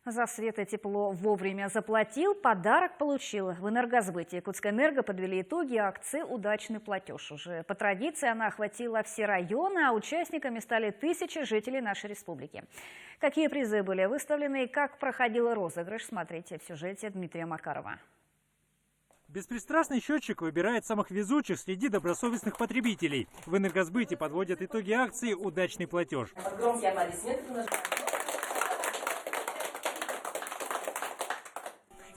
За свет и тепло вовремя заплатил, подарок получил. В Энергосбыте Якутскэнерго подвели итоги акции «Удачный платеж». Уже по традиции она охватила все районы, а участниками стали тысячи жителей нашей республики. Какие призы были выставлены и как проходил розыгрыш, смотрите в сюжете Дмитрия Макарова. Беспристрастный счетчик выбирает самых везучих среди добросовестных потребителей. В Энергосбыте подводят итоги акции «Удачный платеж».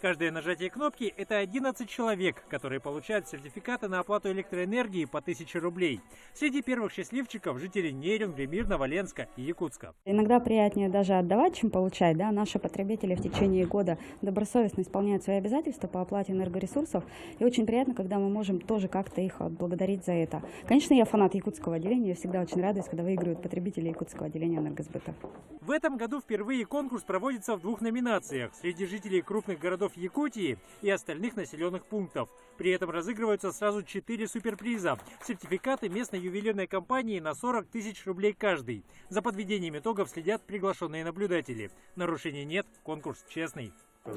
Каждое нажатие кнопки – это 11 человек, которые получают сертификаты на оплату электроэнергии по 1000 рублей. Среди первых счастливчиков – жители Нерюнгри, Мирного, Ленска и Якутска. Иногда приятнее даже отдавать, чем получать. Да? Наши потребители в течение года добросовестно исполняют свои обязательства по оплате энергоресурсов. И очень приятно, когда мы можем тоже как-то их благодарить за это. Конечно, я фанат якутского отделения. Я всегда очень радуюсь, когда выигрывают потребители якутского отделения Энергосбыта. В этом году впервые конкурс проводится в 2 номинациях – среди жителей крупных городов Якутии и остальных населенных пунктов. При этом разыгрываются сразу 4 суперприза – сертификаты местной ювелирной компании на 40 000 рублей каждый. За подведением итогов следят приглашенные наблюдатели. Нарушений нет, конкурс честный.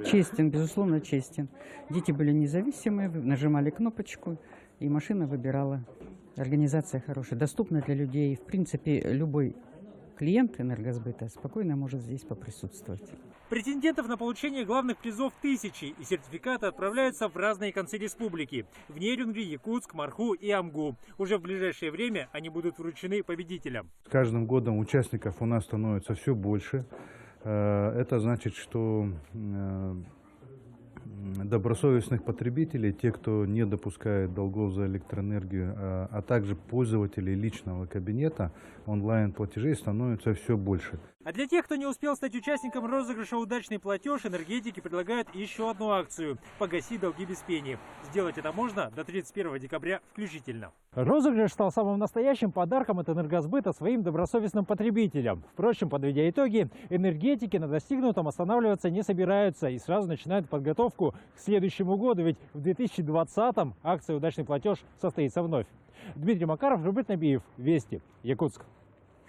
Честен, безусловно, честен. Дети были независимые, нажимали кнопочку, и машина выбирала. Организация хорошая, доступна для людей. В принципе, любой клиент Энергосбыта спокойно может здесь поприсутствовать. Претендентов на получение главных призов тысячи, и сертификаты отправляются в разные концы республики. В Нерюнгри, Якутск, Марху и Амгу. Уже в ближайшее время они будут вручены победителям. С каждым годом участников у нас становится все больше. Это значит, что добросовестных потребителей, те, кто не допускает долгов за электроэнергию, а также пользователей личного кабинета онлайн-платежей становится все больше. А для тех, кто не успел стать участником розыгрыша «Удачный платеж», энергетики предлагают еще одну акцию – «Погаси долги без пени». Сделать это можно до 31 декабря включительно. Розыгрыш стал самым настоящим подарком от Энергосбыта своим добросовестным потребителям. Впрочем, подведя итоги, энергетики на достигнутом останавливаться не собираются и сразу начинают подготовку к следующему году, ведь в 2020-м акция «Удачный платеж» состоится вновь. Дмитрий Макаров, Жубит Набиев, Вести, Якутск.